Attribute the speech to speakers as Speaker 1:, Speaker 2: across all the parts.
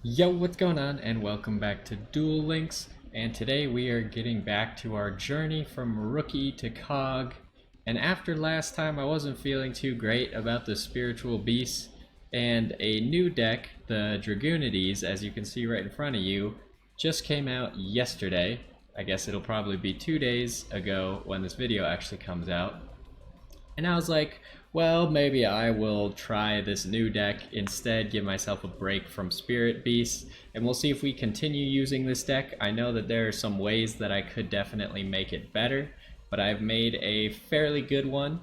Speaker 1: Yo, what's going on? And welcome back to Duel Links. And today we are getting back to our journey from Rookie to KOG. And after last time, I wasn't feeling too great about the Spiritual Beasts. And a new deck, the Dragunities, as you can see right in front of you, just came out yesterday. I guess it'll probably be 2 days ago when this video actually comes out. And I was like, well, maybe I will try this new deck instead, give myself a break from Spirit Beasts, and we'll see if we continue using this deck. I know that there are some ways that I could definitely make it better, but I've made a fairly good one.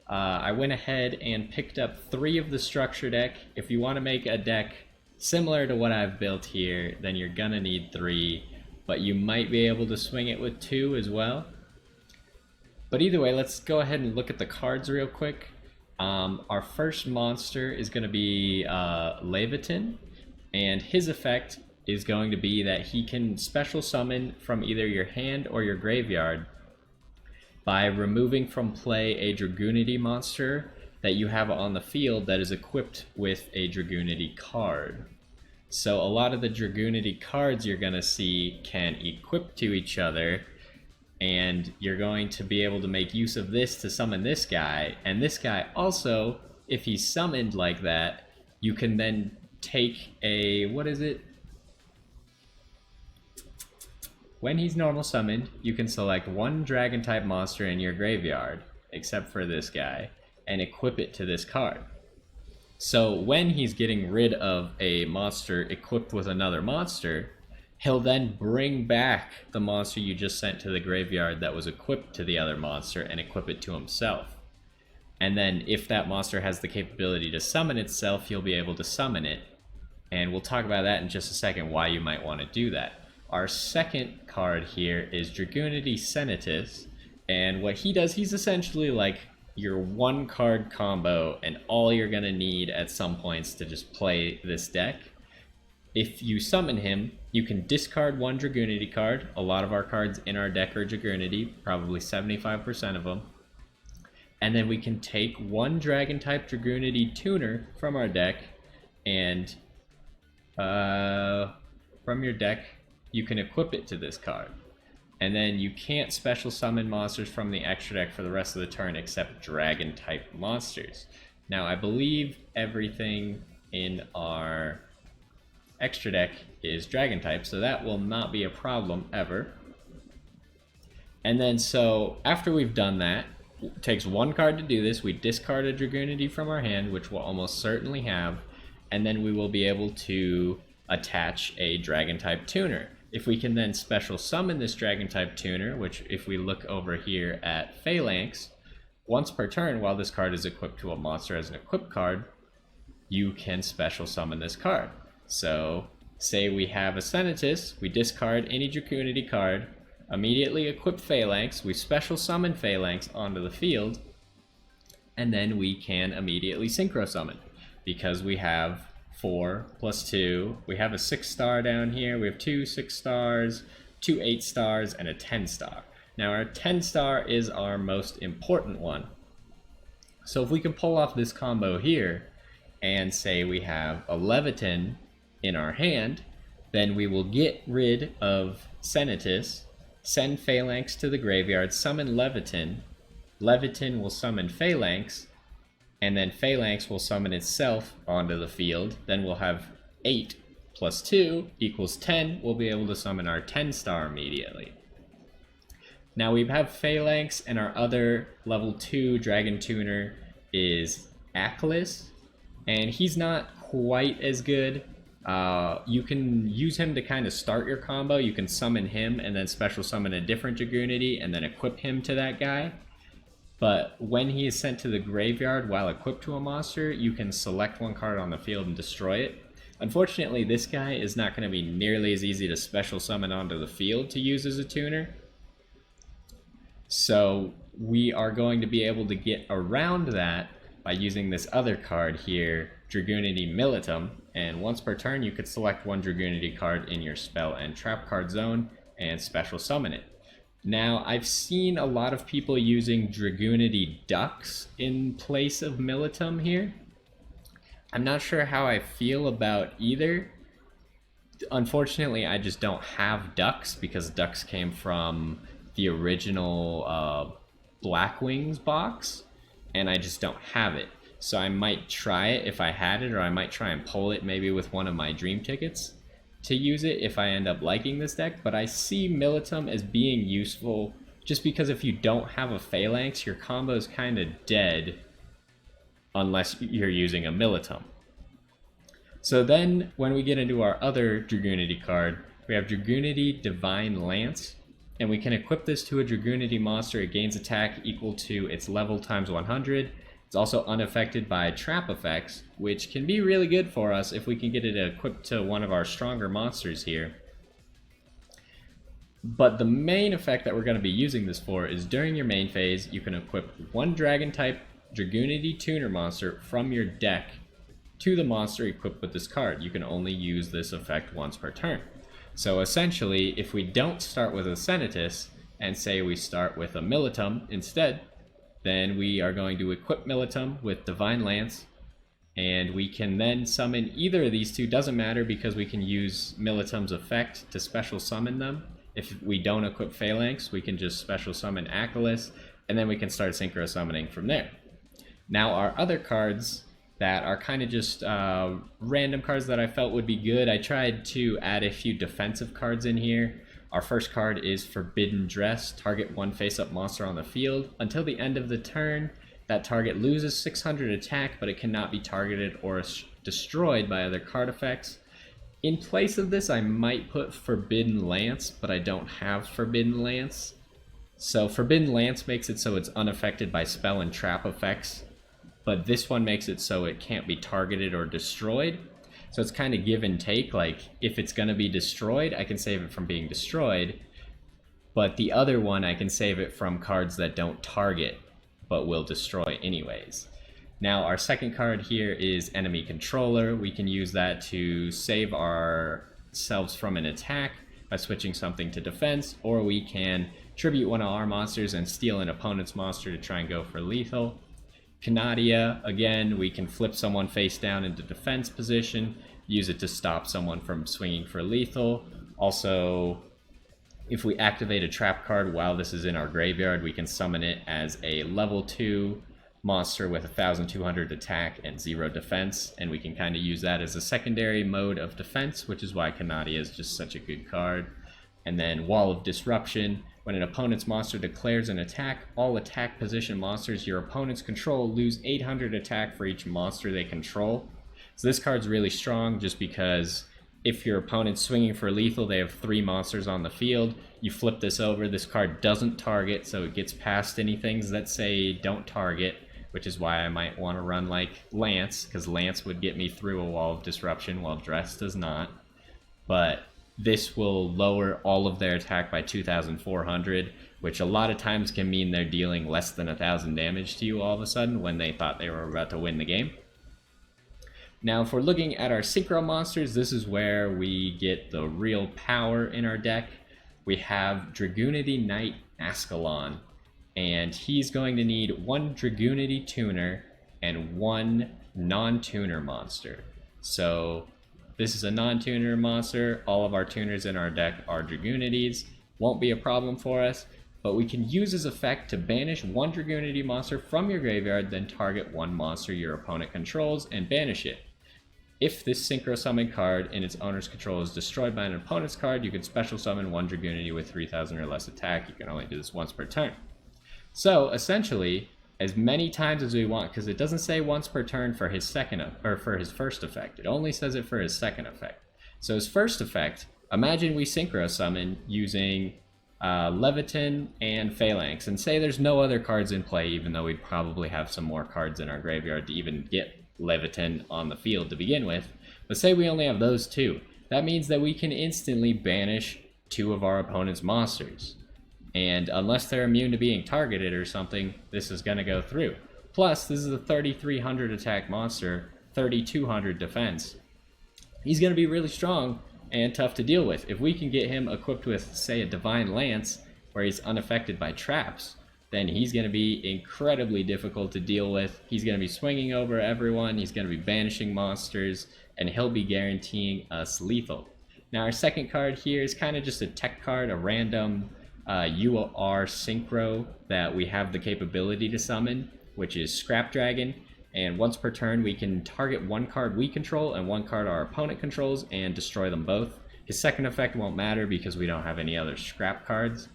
Speaker 1: I went ahead and picked up 3 of the structure deck. If you want to make a deck similar to what I've built here, then you're gonna need 3, but you might be able to swing it with 2 as well. But either way, let's go ahead and look at the cards real quick. Our first monster is going to be Leviathan, and his effect is going to be that he can special summon from either your hand or your graveyard by removing from play a Dragunity monster that you have on the field that is equipped with a Dragunity card. So a lot of the Dragunity cards you're going to see can equip to each other, and you're going to be able to make use of this to summon this guy. And this guy also, if he's summoned like that, you can then take a, what is it? When he's normal summoned, you can select one dragon type monster in your graveyard, except for this guy, and equip it to this card. So when he's getting rid of a monster equipped with another monster, he'll then bring back the monster you just sent to the graveyard that was equipped to the other monster and equip it to himself. And then if that monster has the capability to summon itself, you'll be able to summon it. And we'll talk about that in just a second, why you might want to do that. Our second card here is Dragunity Senatus. And what he does, he's essentially like your 1-card combo and all you're going to need at some points to just play this deck. If you summon him, you can discard 1 Dragunity card. A lot of our cards in our deck are Dragunity, probably 75% of them. And then we can take 1 Dragon-type Dragunity tuner from our deck, and from your deck, you can equip it to this card. And then you can't special summon monsters from the extra deck for the rest of the turn except Dragon-type monsters. Now, I believe everything in our extra deck is dragon type, so that will not be a problem ever. And then so after we've done that, it takes 1 card to do this. We discard a Dragunity from our hand, which we'll almost certainly have, and then we will be able to attach a dragon type tuner. If we can then special summon this dragon type tuner, which if we look over here at Phalanx, once per turn while this card is equipped to a monster as an equipped card, you can special summon this card. So, say we have a Senatus, we discard any Dragunity card, immediately equip Phalanx, we special summon Phalanx onto the field, and then we can immediately synchro summon. Because we have 4 plus 2, we have a 6-star down here, we have 2 6-stars, 2 8-stars, and a 10-star. Now our 10-star is our most important one. So if we can pull off this combo here, and say we have a Leviathan in our hand, then we will get rid of Senatus, send Phalanx to the graveyard, summon Leviathan, Leviathan will summon Phalanx, and then Phalanx will summon itself onto the field. Then we'll have 8 plus 2 equals 10. We'll be able to summon our 10-star immediately. Now we have Phalanx, and our other level 2 Dragon Tuner is Aklis, and he's not quite as good. You can use him to kind of start your combo. You can summon him and then special summon a different Dragunity and then equip him to that guy. But when he is sent to the graveyard while equipped to a monster, you can select 1 card on the field and destroy it. Unfortunately, this guy is not going to be nearly as easy to special summon onto the field to use as a tuner. So we are going to be able to get around that by using this other card here, Dragunity Militum, and once per turn you could select 1 Dragunity card in your spell and trap card zone and special summon it. Now, I've seen a lot of people using Dragunity Ducks in place of Militum here. I'm not sure how I feel about either. Unfortunately, I just don't have ducks because ducks came from the original Black Wings box, and I just don't have it. So I might try it if I had it, or I might try and pull it maybe with one of my dream tickets to use it if I end up liking this deck. But I see Militum as being useful just because if you don't have a Phalanx, your combo is kind of dead unless you're using a Militum. So then when we get into our other Dragunity card, we have Dragunity Divine Lance, and we can equip this to a Dragunity monster. It gains attack equal to its level times 100. It's also unaffected by trap effects, which can be really good for us if we can get it equipped to one of our stronger monsters here. But the main effect that we're going to be using this for is during your main phase, you can equip one Dragon type Dragunity Tuner monster from your deck to the monster equipped with this card. You can only use this effect once per turn. So essentially, if we don't start with a Senatus, and say we start with a Militum instead, then we are going to equip Militum with Divine Lance, and we can then summon either of these two, doesn't matter because we can use Militum's effect to special summon them. If we don't equip Phalanx, we can just special summon Achilles, and then we can start synchro summoning from there. Now our other cards that are kind of just random cards that I felt would be good. I tried to add a few defensive cards in here. Our first card is Forbidden Dress. Target one face-up monster on the field. Until the end of the turn, that target loses 600 attack, but it cannot be targeted or destroyed by other card effects. In place of this, I might put Forbidden Lance, but I don't have Forbidden Lance. So Forbidden Lance makes it so it's unaffected by spell and trap effects, but this one makes it so it can't be targeted or destroyed. So it's kind of give and take. Like, if it's going to be destroyed, I can save it from being destroyed, but the other one, I can save it from cards that don't target, but will destroy anyways. Now, our second card here is Enemy Controller. We can use that to save ourselves from an attack by switching something to defense, or we can tribute one of our monsters and steal an opponent's monster to try and go for lethal. Canadia, again, we can flip someone face down into defense position, use it to stop someone from swinging for lethal. Also, if we activate a trap card while this is in our graveyard, we can summon it as a level 2 monster with 1,200 attack and 0 defense, and we can kind of use that as a secondary mode of defense, which is why Canadia is just such a good card. And then Wall of Disruption. When an opponent's monster declares an attack, all attack position monsters your opponents control lose 800 attack for each monster they control. So this card's really strong just because if your opponent's swinging for lethal, they have 3 monsters on the field. You flip this over, this card doesn't target, so it gets past any things that say don't target, which is why I might want to run like Lance, because Lance would get me through a Wall of Disruption while Dress does not. But this will lower all of their attack by 2,400, which a lot of times can mean they're dealing less than 1,000 damage to you all of a sudden when they thought they were about to win the game. Now, if we're looking at our synchro monsters, this is where we get the real power in our deck. We have Dragunity Knight Ascalon, and he's going to need 1 Dragunity Tuner and 1 non-tuner monster. So this is a non-tuner monster. All of our tuners in our deck are Dragunities. Won't be a problem for us, but we can use his effect to banish 1 Dragunity monster from your graveyard, then target 1 monster your opponent controls and banish it. If this synchro summon card in its owner's control is destroyed by an opponent's card, you can special summon 1 Dragunity with 3,000 or less attack. You can only do this once per turn. So essentially, as many times as we want, because it doesn't say once per turn for his first effect. It only says it for his second effect. So his first effect, imagine we synchro summon using Leviathan and Phalanx, and say there's no other cards in play, even though we'd probably have some more cards in our graveyard to even get Leviathan on the field to begin with. But say we only have those 2. That means that we can instantly banish 2 of our opponent's monsters. And unless they're immune to being targeted or something, this is going to go through. Plus, this is a 3,300 attack monster, 3,200 defense. He's going to be really strong and tough to deal with. If we can get him equipped with, say, a Divine Lance, where he's unaffected by traps, then he's going to be incredibly difficult to deal with. He's going to be swinging over everyone, he's going to be banishing monsters, and he'll be guaranteeing us lethal. Now our second card here is kind of just a tech card, a random UR synchro that we have the capability to summon, which is Scrap Dragon. And once per turn, we can target one card we control and one card our opponent controls and destroy them both. His second effect won't matter because we don't have any other scrap cards.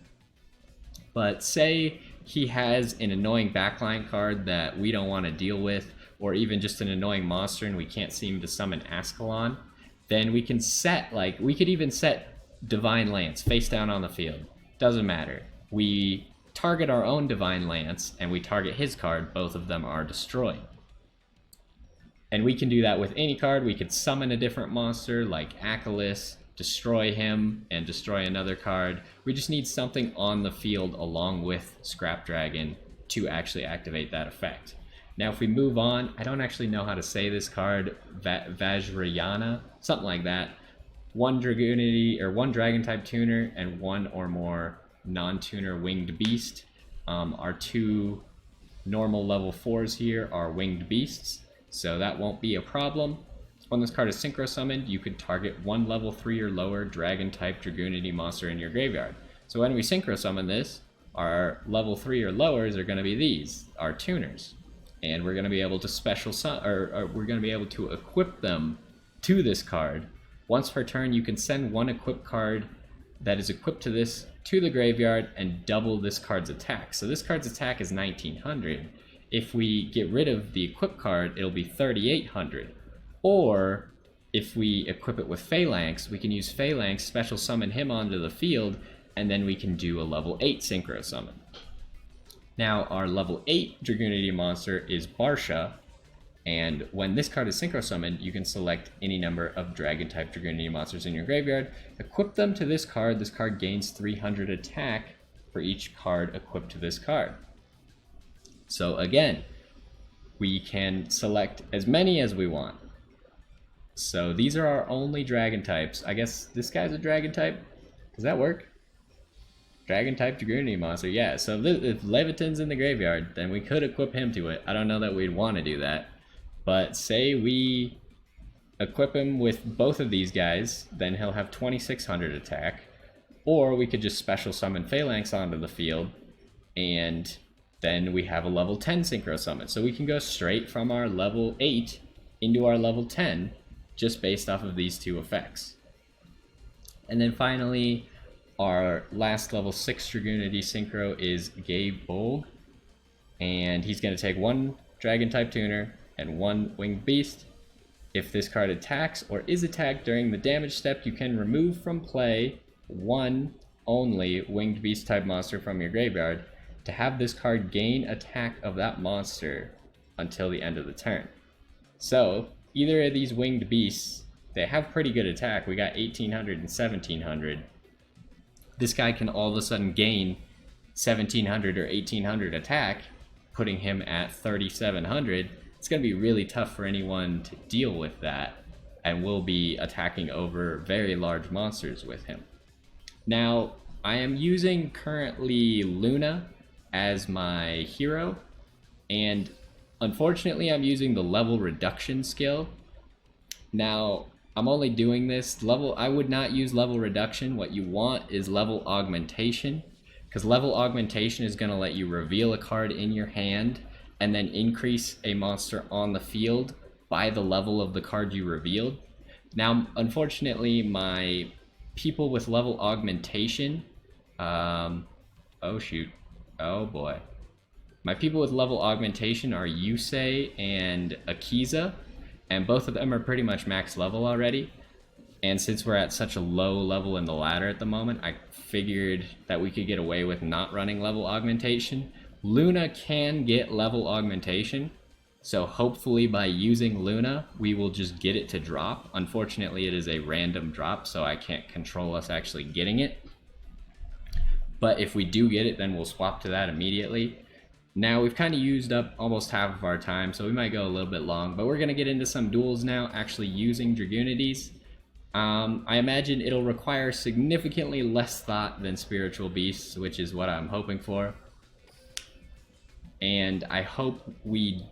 Speaker 1: But say he has an annoying backline card that we don't want to deal with, or even just an annoying monster and we can't seem to summon Ascalon, then we can set, like, we could even set Divine Lance face down on the field. Doesn't matter. We target our own Divine Lance and we target his card, both of them are destroyed. And we can do that with any card. We could summon a different monster like Achilles, destroy him, and destroy another card. We just need something on the field along with Scrap Dragon to actually activate that effect. Now if we move on, I don't actually know how to say this card, Vajrayana, something like that. One Dragunity, or one Dragon type tuner, and one or more non-tuner Winged Beast. Our two normal level 4s here are Winged Beasts, so that won't be a problem. When this card is synchro summoned, you could target one level 3 or lower Dragon type Dragunity monster in your graveyard. So when we synchro summon this, our level 3 or lowers are going to be these, our tuners. And we're going to be able to we're going to be able to equip them to this card. Once per turn, you can send one equipped card that is equipped to this to the graveyard and double this card's attack. So this card's attack is 1900. If we get rid of the equipped card, it'll be 3800. Or if we equip it with Phalanx, we can use Phalanx, special summon him onto the field, and then we can do a level 8 synchro summon. Now our level 8 Dragunity monster is Barsha, and when this card is synchro summoned, you can select any number of Dragon type Dragunity monsters in your graveyard, equip them to this card gains 300 attack for each card equipped to this card. So again, we can select as many as we want. So these are our only Dragon types. I guess this guy's a Dragon type. Does that work? Dragon type Dragunity monster, yeah. So if Leviton's in the graveyard, then we could equip him to it. I don't know that we'd want to do that. But say we equip him with both of these guys, then he'll have 2600 attack. Or we could just special summon Phalanx onto the field, and then we have a level 10 synchro summon. So we can go straight from our level 8 into our level 10, just based off of these two effects. And then finally, our last level 6 Dragunity synchro is Gabe Bolg, and he's going to take one Dragon type tuner and one Winged Beast. If this card attacks or is attacked during the damage step, you can remove from play one only Winged Beast type monster from your graveyard to have this card gain attack of that monster until the end of the turn. So either of these Winged Beasts, they have pretty good attack. We got 1800 and 1700. This guy can all of a sudden gain 1700 or 1800 attack, putting him at 3700. It's going to be really tough for anyone to deal with that, and we'll be attacking over very large monsters with him. Now, I am using currently Luna as my hero, and unfortunately I'm using the level reduction skill. Now, I'm only doing this I would not use level reduction. What you want is level augmentation, because level augmentation is going to let you reveal a card in your hand and then increase a monster on the field by the level of the card you revealed. Now, unfortunately, my people with level augmentation, oh boy. My people with level augmentation are Yusei and Akiza, and both of them are pretty much max level already. And since we're at such a low level in the ladder at the moment, I figured that we could get away with not running level augmentation. Luna can get level augmentation, so hopefully by using Luna, we will just get it to drop. Unfortunately, it is a random drop, so I can't control us actually getting it. But if we do get it, then we'll swap to that immediately. Now, we've kind of used up almost half of our time, so we might go a little bit long, but we're going to get into some duels now, actually using Dragunities. I imagine it'll require significantly less thought than Spiritual Beasts, which is what I'm hoping for. And I hope we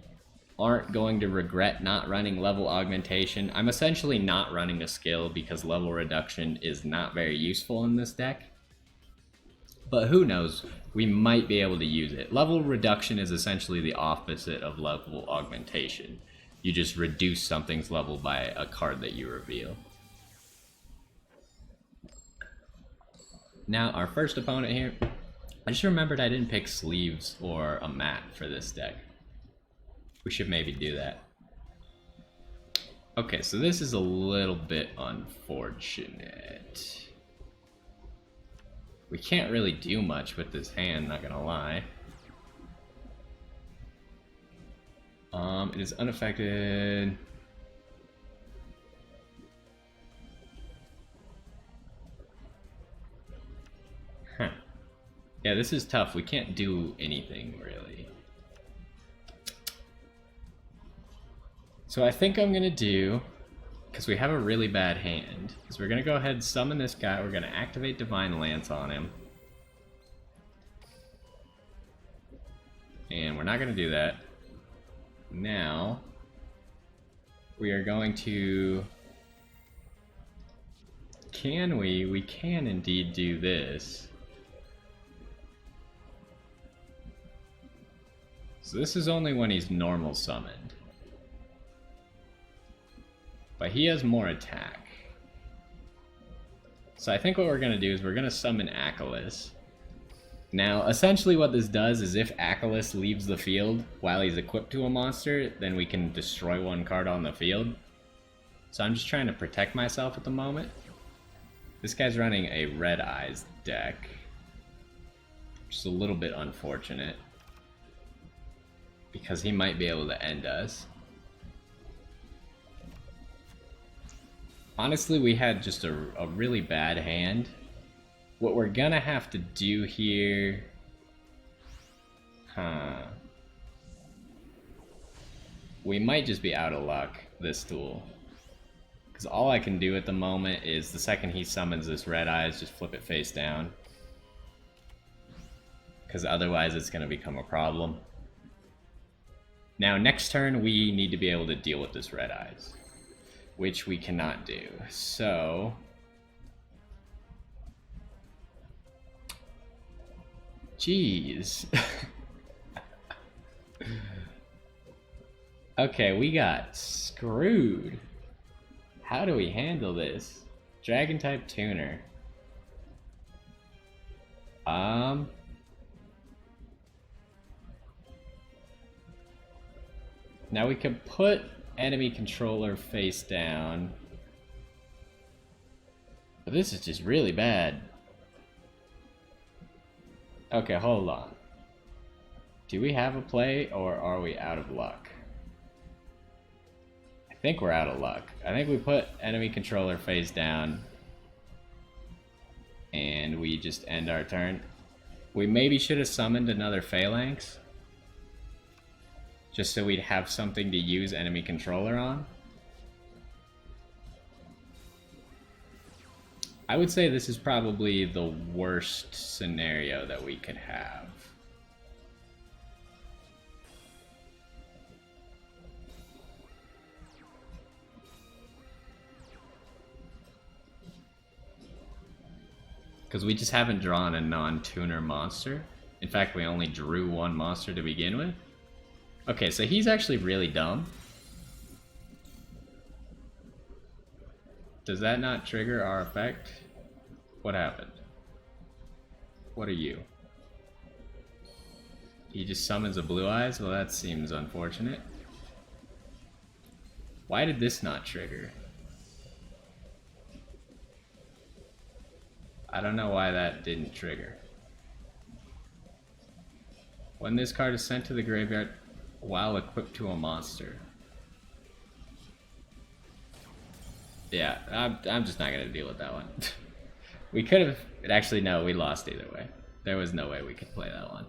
Speaker 1: aren't going to regret not running level augmentation. I'm essentially not running a skill because level reduction is not very useful in this deck. But who knows, we might be able to use it. Level reduction is essentially the opposite of level augmentation. You just reduce something's level by a card that you reveal. Now, our first opponent here, I just remembered I didn't pick sleeves or a mat for this deck. We should maybe do that. Okay, so this is a little bit unfortunate. We can't really do much with this hand, not gonna lie. It is unaffected. Huh. Yeah, this is tough. We can't do anything, really. So I think I'm gonna do, because we have a really bad hand, is we're gonna go ahead and summon this guy. We're gonna activate Divine Lance on him. And we're not gonna do that. Now, we are going to... Can we? We can indeed do this. So this is only when he's normal summoned. But he has more attack. So I think what we're going to do is we're going to summon Achilles. Now, essentially what this does is if Achilles leaves the field while he's equipped to a monster, then we can destroy one card on the field. So I'm just trying to protect myself at the moment. This guy's running a Red Eyes deck, which is a little bit unfortunate, because he might be able to end us. Honestly, we had just a really bad hand. What we're gonna have to do here... We might just be out of luck this duel. Because all I can do at the moment is the second he summons this Red Eyes, just flip it face down. Because otherwise it's gonna become a problem. Now, next turn we need to be able to deal with this Red Eyes, which we cannot do. So... Jeez. Okay, we got screwed. How do we handle this? Dragon type tuner. Now we could put enemy controller face down. But this is just really bad. Okay, hold on. Do we have a play, or are we out of luck? I think we're out of luck. I think we put enemy controller face down, and we just end our turn. We maybe should have summoned another Phalanx, just so we'd have something to use enemy controller on. I would say this is probably the worst scenario that we could have. Because we just haven't drawn a non-tuner monster. In fact, we only drew one monster to begin with. Okay, so he's actually really dumb. Does that not trigger our effect? What happened? What are you? He just summons a Blue Eyes? Well, that seems unfortunate. Why did this not trigger? I don't know why that didn't trigger. When this card is sent to the graveyard while equipped to a monster. Yeah, I'm just not gonna deal with that one. We could have... Actually, no, we lost either way. There was no way we could play that one.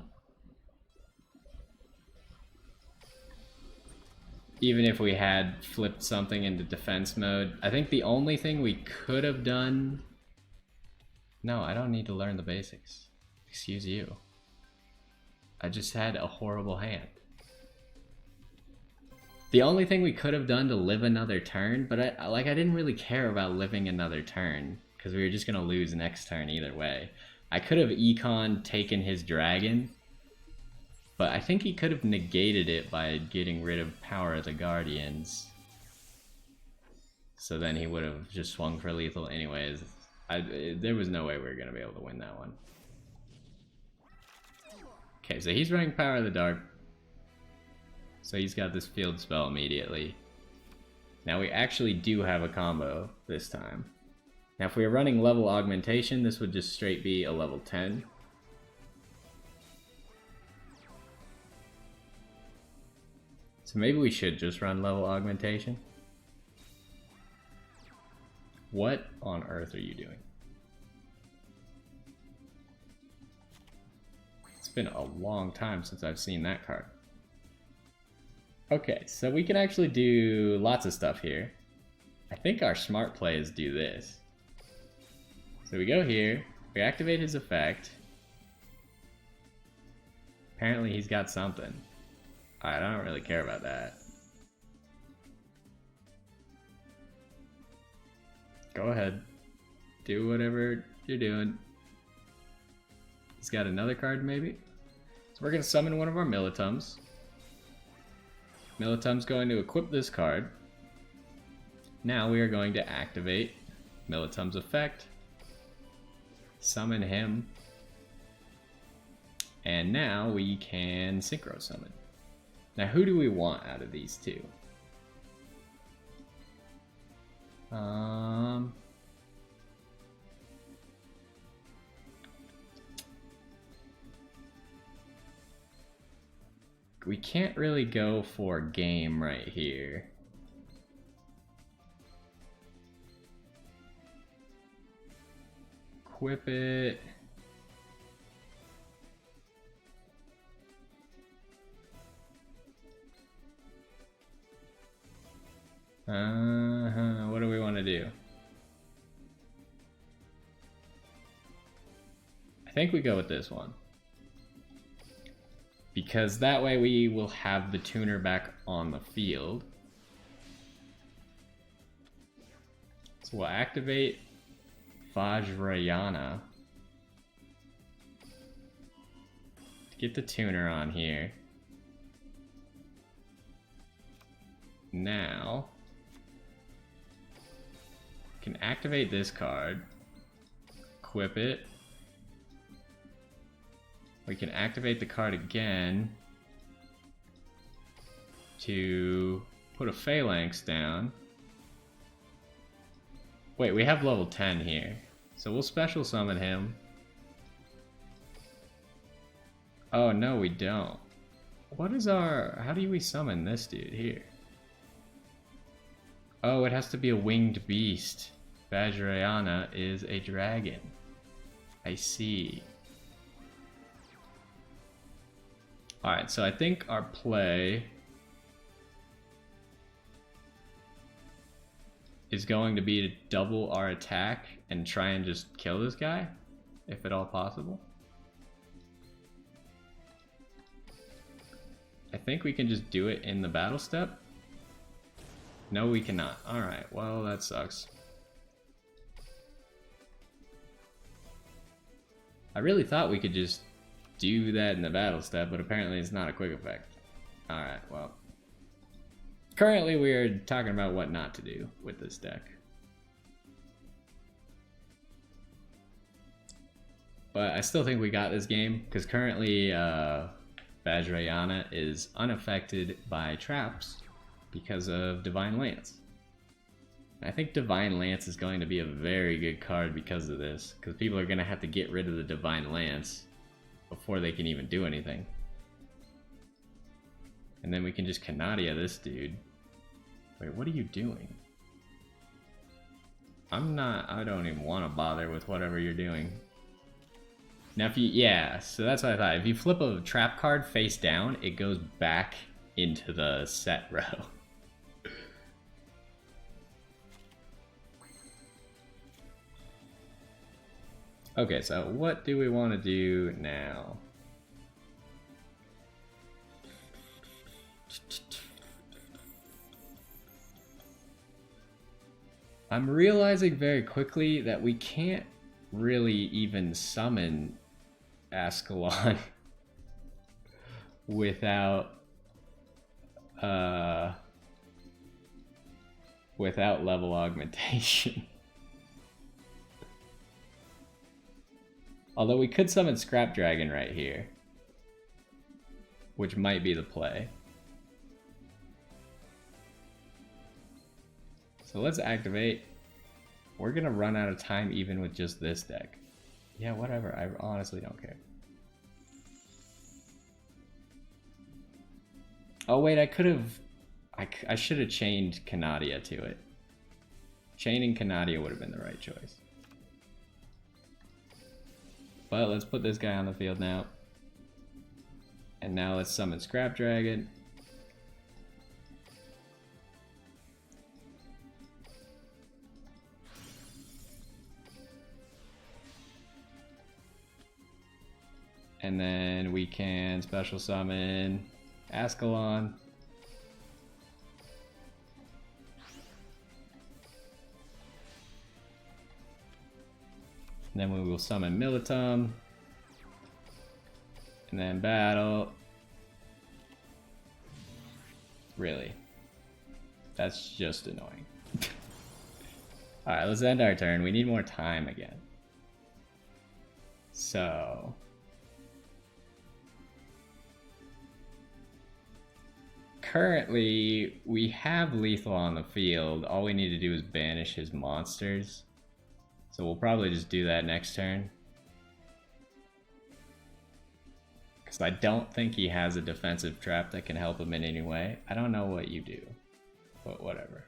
Speaker 1: Even if we had flipped something into defense mode. I think the only thing we could have done... No, I don't need to learn the basics. Excuse you. I just had a horrible hand. The only thing we could have done to live another turn, but I didn't really care about living another turn because we were just gonna lose next turn either way. I could have econ taken his dragon, but I think he could have negated it by getting rid of Power of the Guardians. So then he would have just swung for lethal anyways. There was no way we were gonna be able to win that one. Okay, so he's running Power of the Dark. So he's got this field spell immediately. Now we actually do have a combo this time. Now if we were running level augmentation, this would just straight be a level 10. So maybe we should just run level augmentation. What on earth are you doing? It's been a long time since I've seen that card. Okay, so we can actually do lots of stuff here. I think our smart play is do this. So we go here, we activate his effect. Apparently he's got something. Alright, I don't really care about that. Go ahead. Do whatever you're doing. He's got another card maybe? So we're going to summon one of our Militums. Militum's going to equip this card. Now we are going to activate Militum's effect. Summon him. And now we can Synchro Summon. Now who do we want out of these two? We can't really go for game right here. Equip it. What do we want to do? I think we go with this one. Because that way we will have the tuner back on the field. So we'll activate Vajrayana to get the tuner on here. Now, we can activate this card, equip it. We can activate the card again to put a Phalanx down. Wait, we have level 10 here. So we'll special summon him. Oh, no, we don't. What is our... How do we summon this dude here? Oh, it has to be a winged beast. Vajrayana is a dragon. I see. Alright, so I think our play is going to be to double our attack and try and just kill this guy, if at all possible. I think we can just do it in the battle step. No, we cannot. Alright, well, that sucks. I really thought we could just do that in the battle step, but apparently it's not a quick effect. Alright, well. Currently we are talking about what not to do with this deck. But I still think we got this game, because currently Vajrayana is unaffected by traps because of Divine Lance. I think Divine Lance is going to be a very good card because of this, because people are going to have to get rid of the Divine Lance before they can even do anything. And then we can just Canadia this dude. Wait, what are you doing? I don't even want to bother with whatever you're doing. Now if you, yeah, so that's what I thought. If you flip a trap card face down, it goes back into the set row. Okay, so what do we want to do now? I'm realizing very quickly that we can't really even summon Ascalon without without level augmentation. Although we could summon Scrap Dragon right here, which might be the play. So let's activate. We're gonna run out of time even with just this deck. Yeah, whatever, I honestly don't care. Oh wait, I could have... I should have chained Canadia to it. Chaining Canadia would have been the right choice. But let's put this guy on the field now. And now let's summon Scrap Dragon. And then we can special summon Ascalon. And then we will summon Militum. And then battle. Really? That's just annoying. Alright, let's end our turn. We need more time again. So... currently, we have Lethal on the field. All we need to do is banish his monsters. So we'll probably just do that next turn. Because I don't think he has a defensive trap that can help him in any way. I don't know what you do, but whatever.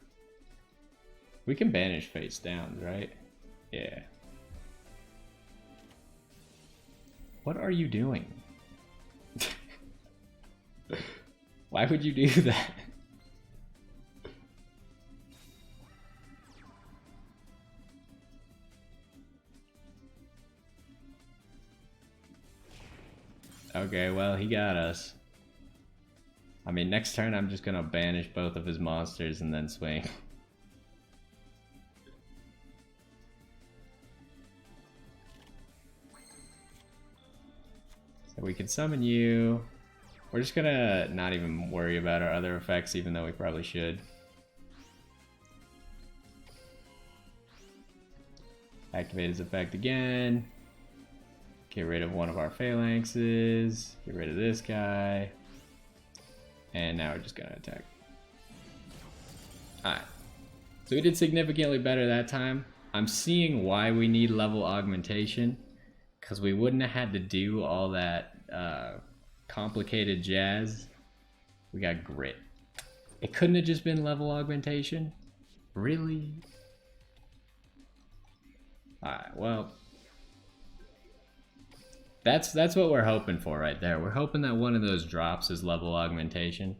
Speaker 1: We can banish face down, right? Yeah. What are you doing? Why would you do that? Okay, well, he got us. I mean, next turn I'm just gonna banish both of his monsters and then swing. So we can summon you. We're just gonna not even worry about our other effects, even though we probably should. Activate his effect again. Get rid of one of our phalanxes. Get rid of this guy. And now we're just gonna attack. Alright. So we did significantly better that time. I'm seeing why we need level augmentation. Because we wouldn't have had to do all that complicated jazz. We got grit. It couldn't have just been level augmentation? Really? Alright, well. That's what we're hoping for right there. We're hoping that one of those drops is level augmentation.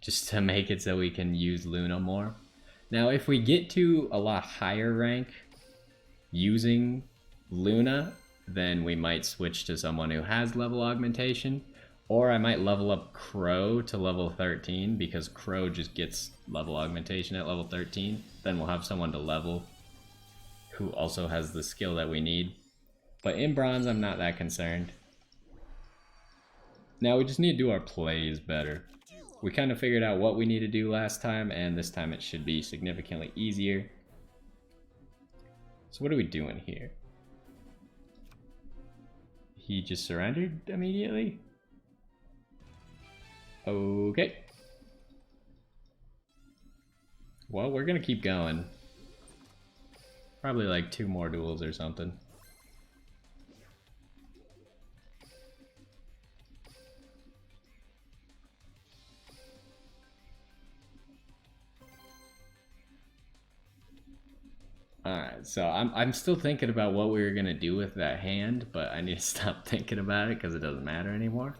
Speaker 1: Just to make it so we can use Luna more. Now if we get to a lot higher rank using Luna, then we might switch to someone who has level augmentation. Or I might level up Crow to level 13 because Crow just gets level augmentation at level 13. Then we'll have someone to level who also has the skill that we need. But in bronze, I'm not that concerned. Now we just need to do our plays better. We kind of figured out what we need to do last time, and this time it should be significantly easier. So what are we doing here? He just surrendered immediately? Okay. Well, we're gonna keep going. Probably like 2 more duels or something. Alright, so I'm still thinking about what we were gonna do with that hand, but I need to stop thinking about it because it doesn't matter anymore.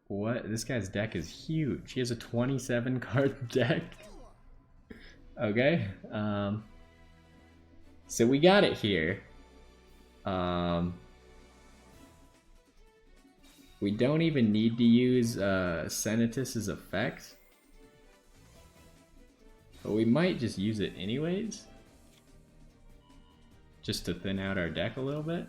Speaker 1: What? This guy's deck is huge. He has a 27 card deck. Okay. So we got it here. We don't even need to use Senatus's effect. But we might just use it anyways. Just to thin out our deck a little bit.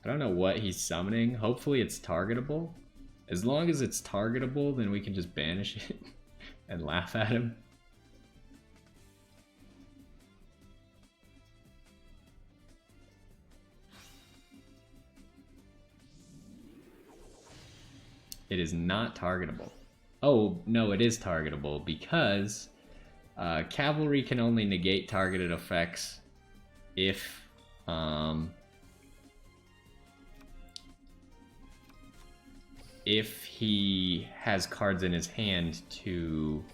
Speaker 1: I don't know what he's summoning. Hopefully it's targetable. As long as it's targetable, then we can just banish it and laugh at him. It is not targetable. Oh, no, it is targetable because Cavalry can only negate targeted effects if he has cards in his hand to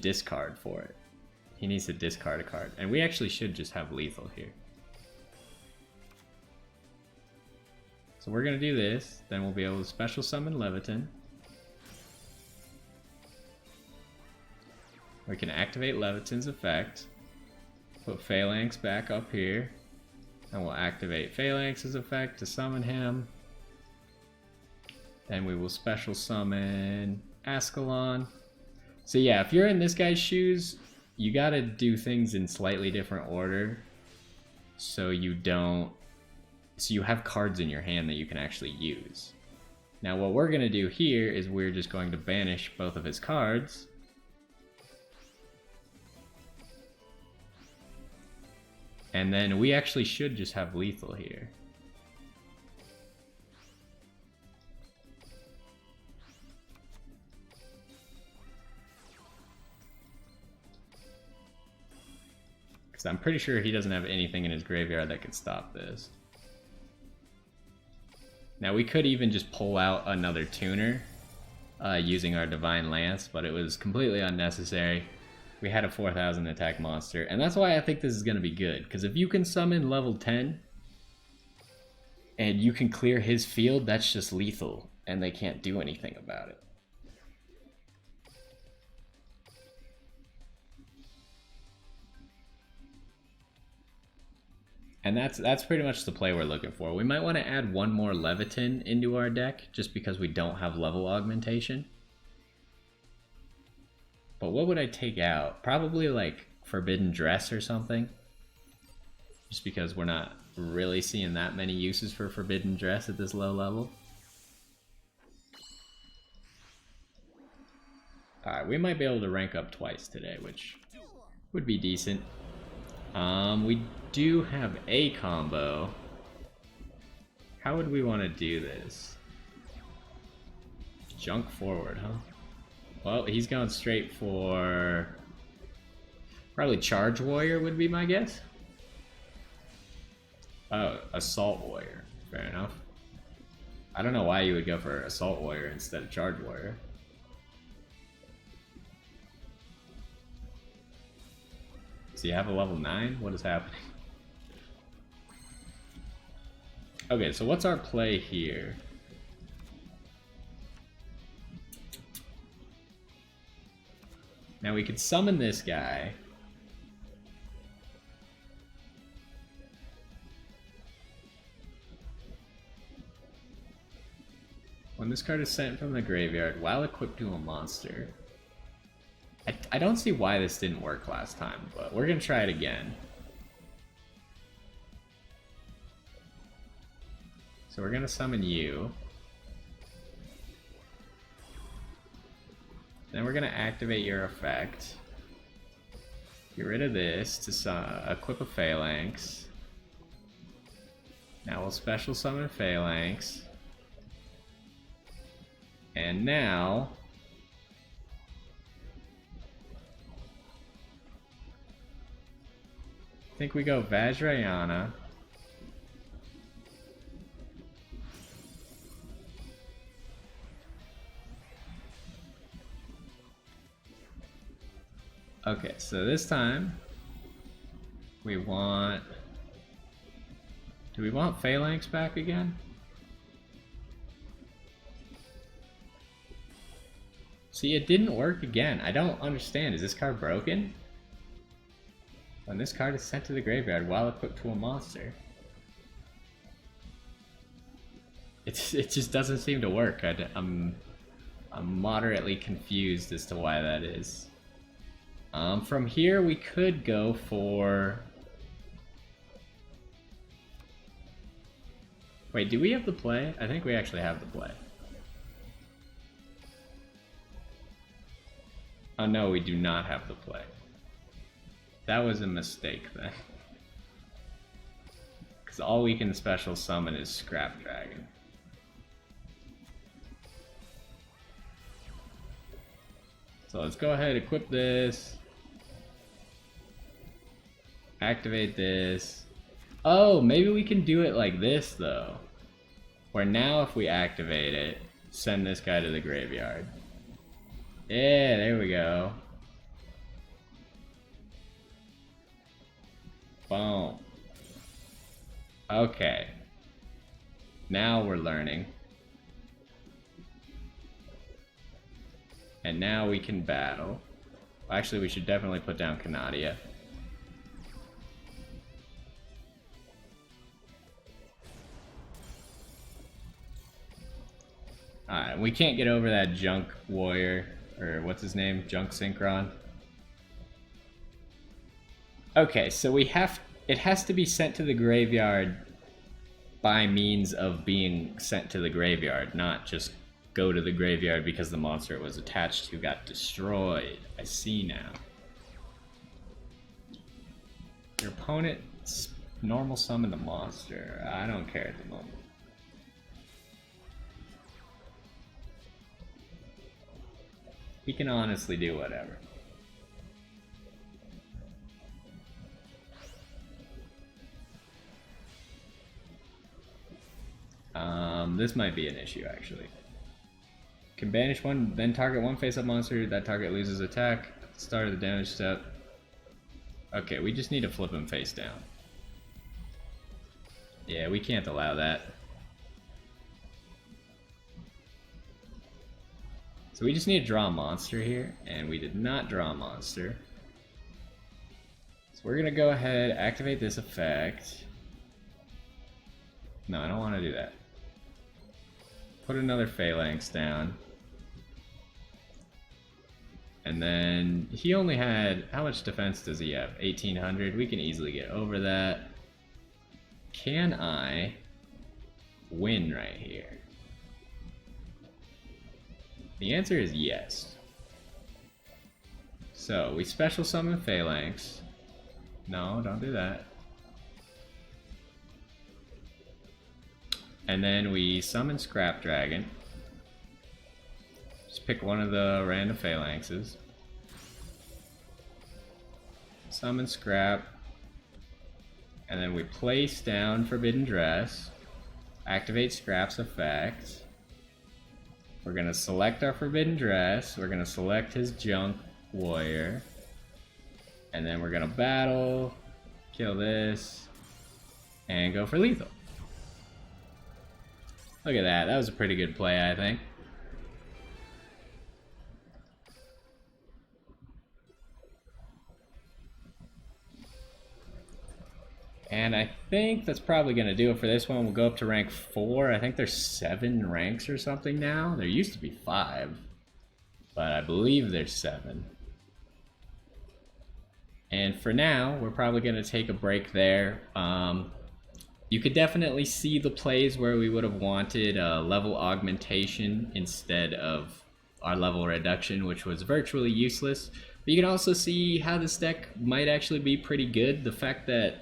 Speaker 1: discard for it. He needs to discard a card. And we actually should just have lethal here. So we're going to do this, then we'll be able to special summon Leviton. We can activate Leviton's effect, put Phalanx back up here, and we'll activate Phalanx's effect to summon him. Then we will special summon Ascalon. So yeah, if you're in this guy's shoes, you gotta do things in slightly different order so you have cards in your hand that you can actually use. Now what we're gonna do here is we're just going to banish both of his cards. And then we actually should just have lethal here. Because I'm pretty sure he doesn't have anything in his graveyard that could stop this. Now we could even just pull out another tuner using our Divine Lance, but it was completely unnecessary. We had a 4,000 attack monster, and that's why I think this is going to be good, because if you can summon level 10 and you can clear his field, that's just lethal, and they can't do anything about it. And that's pretty much the play we're looking for. We might want to add one more Leviton into our deck, just because we don't have level augmentation. But what would I take out? Probably like Forbidden Dress or something. Just because we're not really seeing that many uses for Forbidden Dress at this low level. Alright, we might be able to rank up twice today, which would be decent. We do have a combo. How would we want to do this? Junk forward, huh? Well, he's going straight for... probably Charge Warrior would be my guess. Oh, Assault Warrior. Fair enough. I don't know why you would go for Assault Warrior instead of Charge Warrior. Does he have a level 9? What is happening? Okay, so what's our play here? Now we could summon this guy. When this card is sent from the graveyard while equipped to a monster. I don't see why this didn't work last time, but we're gonna try it again. So we're gonna summon you. Then we're gonna activate your effect. Get rid of this to equip a Phalanx. Now we'll special summon Phalanx. And now... I think we go Vajrayana. Okay, so this time we want... do we want Phalanx back again? See, it didn't work again. I don't understand. Is this card broken? When this card is sent to the graveyard while equipped to a monster. It just doesn't seem to work. I'm moderately confused as to why that is. From here we could go for... Wait, do we have the play? I think we actually have the play. Oh no, we do not have the play. That was a mistake then. Because all we can special summon is Scrap Dragon. So let's go ahead and equip this. Activate this. Oh, maybe we can do it like this though. Where now if we activate it, send this guy to the graveyard. Yeah, there we go. Boom. Okay. Now we're learning. And now we can battle. Actually, we should definitely put down Canadia. Alright, we can't get over that Junk Warrior, or what's his name? Junk Synchron. Okay, so it has to be sent to the graveyard by means of being sent to the graveyard, not just go to the graveyard because the monster it was attached to got destroyed. I see now. Your opponent normal summon the monster. I don't care at the moment. He can honestly do whatever. This might be an issue actually. Can banish one, then target one face-up monster. That target loses attack. Start of the damage step. Okay, we just need to flip him face down. Yeah, we can't allow that. So we just need to draw a monster here, and we did not draw a monster. So we're gonna go ahead, activate this effect. No, I don't want to do that. Put another Phalanx down. And then he only had, how much defense does he have? 1800. We can easily get over that. Can I win right here? The answer is yes. So we special summon Phalanx. No, don't do that. And then we summon Scrap Dragon. Just pick one of the random Phalanxes. Summon Scrap. And then we place down Forbidden Dress. Activate Scrap's effect. We're going to select our Forbidden Dress. We're going to select his Junk Warrior. And then we're going to battle. Kill this. And go for lethal. Look at that. That was a pretty good play, I think. And I think that's probably going to do it for this one. We'll go up to rank 4. I think there's 7 ranks or something now. There used to be 5. But I believe there's 7. And for now, we're probably going to take a break there. You could definitely see the plays where we would have wanted a level augmentation instead of our level reduction, which was virtually useless. But you can also see how this deck might actually be pretty good. The fact that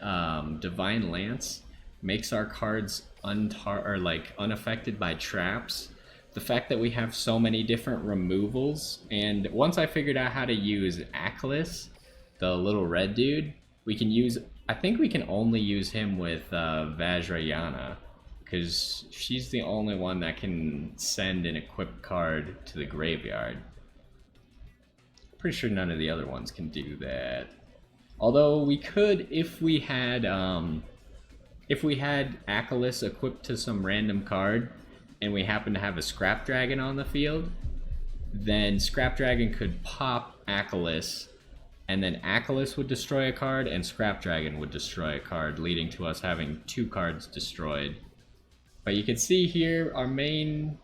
Speaker 1: Divine Lance makes our cards unaffected by traps. The fact that we have so many different removals. And once I figured out how to use Aklis, the little red dude, we can use... I think we can only use him with Vajrayana, because she's the only one that can send an equipped card to the graveyard. Pretty sure none of the other ones can do that. Although we could, if we had Aklis equipped to some random card, and we happen to have a Scrap Dragon on the field, then Scrap Dragon could pop Aklis, and then Achilles would destroy a card, and Scrap Dragon would destroy a card, leading to us having 2 cards destroyed. But you can see here, our main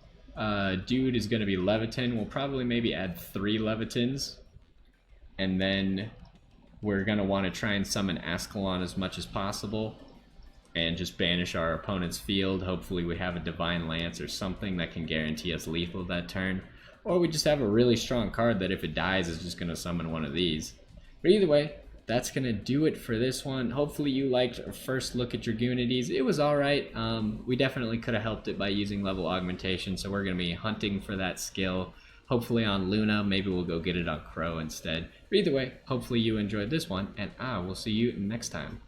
Speaker 1: dude is going to be Levitin. We'll probably maybe add 3 Levitins, and then we're going to want to try and summon Ascalon as much as possible, and just banish our opponent's field. Hopefully we have a Divine Lance or something that can guarantee us lethal that turn. Or we just have a really strong card that if it dies is just going to summon one of these. But either way, that's going to do it for this one. Hopefully you liked our first look at Dragunities. It was alright. We definitely could have helped it by using level augmentation, so we're going to be hunting for that skill. Hopefully on Luna, maybe we'll go get it on Crow instead. But either way, hopefully you enjoyed this one, and I will see you next time.